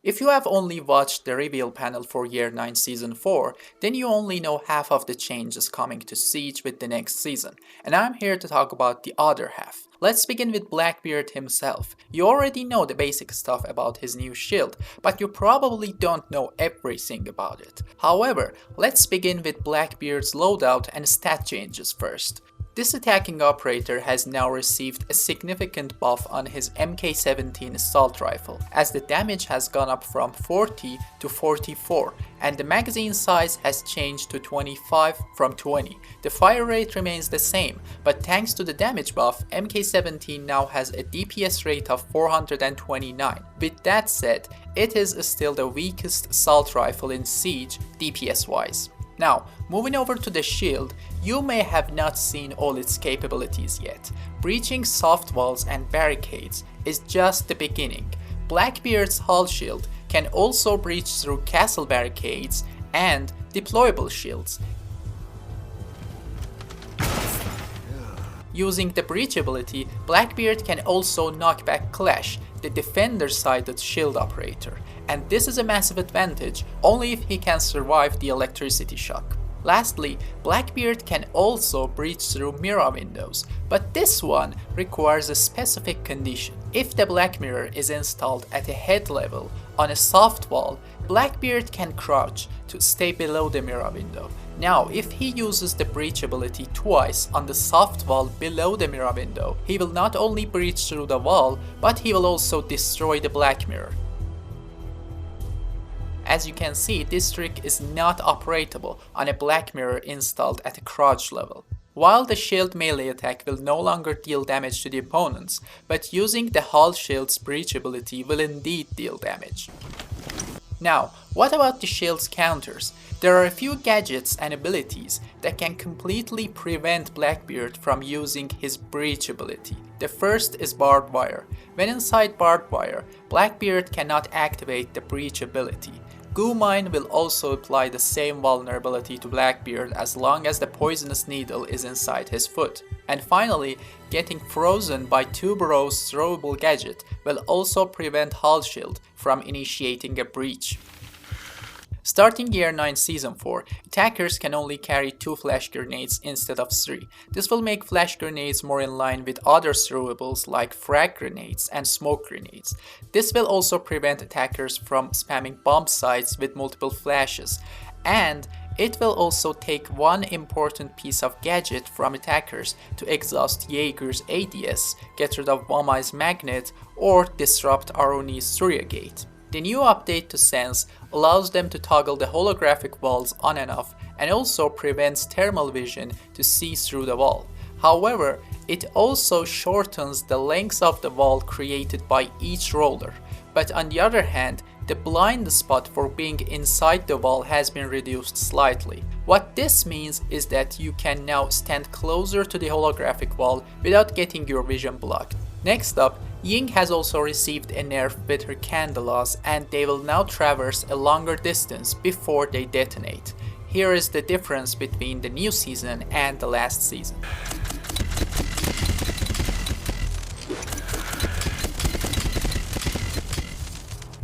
If you have only watched the reveal panel for Year 9 Season 4, then you only know half of the changes coming to Siege with the next season, and I'm here to talk about the other half. Let's begin with Blackbeard himself. You already know the basic stuff about his new shield, but you probably don't know everything about it. However, let's begin with Blackbeard's loadout and stat changes first. This attacking operator has now received a significant buff on his MK17 assault rifle, as the damage has gone up from 40 to 44, and the magazine size has changed to 25 from 20. The fire rate remains the same, but thanks to the damage buff, MK17 now has a DPS rate of 429. With that said, it is still the weakest assault rifle in Siege DPS wise. Now, moving over to the shield, you may have not seen all its capabilities yet. Breaching soft walls and barricades is just the beginning. Blackbeard's hull shield can also breach through castle barricades and deployable shields. Using the breach ability, Blackbeard can also knock back Clash, the defender-sided shield operator, and this is a massive advantage only if he can survive the electricity shock. Lastly, Blackbeard can also breach through mirror windows, but this one requires a specific condition. If the black mirror is installed at a head level on a soft wall, Blackbeard can crouch to stay below the mirror window. Now, if he uses the breach ability twice on the soft wall below the mirror window, he will not only breach through the wall, but he will also destroy the black mirror. As you can see, this trick is not operatable on a black mirror installed at a crouch level. While the shield melee attack will no longer deal damage to the opponents, but using the hull shield's breach ability will indeed deal damage. Now, what about the shield's counters? There are a few gadgets and abilities that can completely prevent Blackbeard from using his breach ability. The first is barbed wire. When inside barbed wire, Blackbeard cannot activate the breach ability. Goo Mine will also apply the same vulnerability to Blackbeard as long as the poisonous needle is inside his foot. And finally, getting frozen by Tuberose throwable gadget will also prevent Hull Shield from initiating a breach. Starting Year 9 Season 4, attackers can only carry 2 flash grenades instead of 3. This will make flash grenades more in line with other throwables like frag grenades and smoke grenades. This will also prevent attackers from spamming bomb sites with multiple flashes, and it will also take one important piece of gadget from attackers to exhaust Jaeger's ADS, get rid of Wamai's magnet, or disrupt Aruni's Surya Gate. The new update to Sens allows them to toggle the holographic walls on and off, and also prevents thermal vision to see through the wall. However, it also shortens the length of the wall created by each roller. But on the other hand, the blind spot for being inside the wall has been reduced slightly. What this means is that you can now stand closer to the holographic wall without getting your vision blocked. Next up, Ying has also received a nerf with her candelas, and they will now traverse a longer distance before they detonate. Here is the difference between the new season and the last season.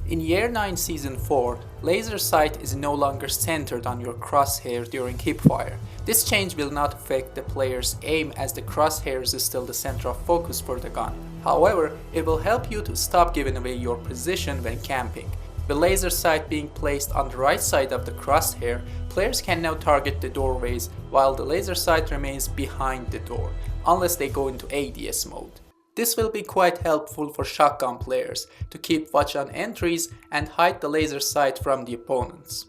In Year 9 Season 4, Lasersight is no longer centered on your crosshair during hipfire. This change will not affect the player's aim, as the crosshairs is still the center of focus for the gun. However, it will help you to stop giving away your position when camping. With laser sight being placed on the right side of the crosshair, players can now target the doorways while the laser sight remains behind the door, unless they go into ADS mode. This will be quite helpful for shotgun players to keep watch on entries and hide the laser sight from the opponents.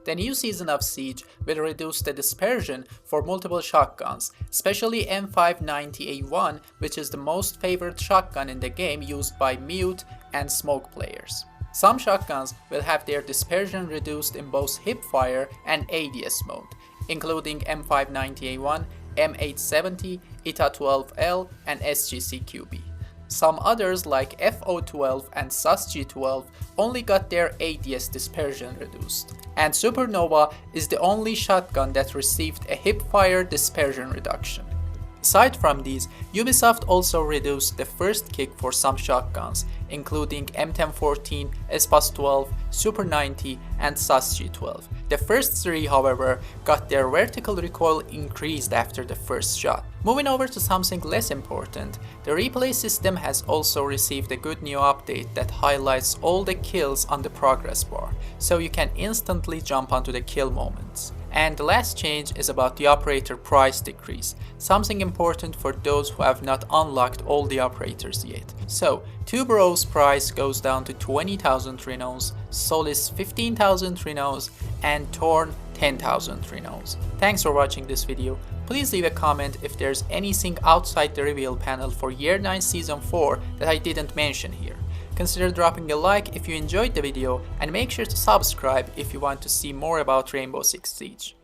The new season of Siege will reduce the dispersion for multiple shotguns, especially M590A1, which is the most favored shotgun in the game used by mute and smoke players. Some shotguns will have their dispersion reduced in both hipfire and ADS mode, including M590A1, M870, ITA-12L, and SGCQB. Some others like FO12 and SUSG12 only got their ADS dispersion reduced. And Supernova is the only shotgun that received a hipfire dispersion reduction. Aside from these, Ubisoft also reduced the first kick for some shotguns, including M1014, SPAS12, Super 90, and SASG12. The first three, however, got their vertical recoil increased after the first shot. Moving over to something less important, the replay system has also received a good new update that highlights all the kills on the progress bar, so you can instantly jump onto the kill moments. And the last change is about the operator price decrease, something important for those who have not unlocked all the operators yet. So, Two Bros price goes down to 20,000 Rhinos, Solis 15,000 Rhinos, and Torn 10,000 Rhinos. Thanks for watching this video. Please leave a comment if there's anything outside the reveal panel for Year 9 Season 4 that I didn't mention here. Consider dropping a like if you enjoyed the video, and make sure to subscribe if you want to see more about Rainbow Six Siege.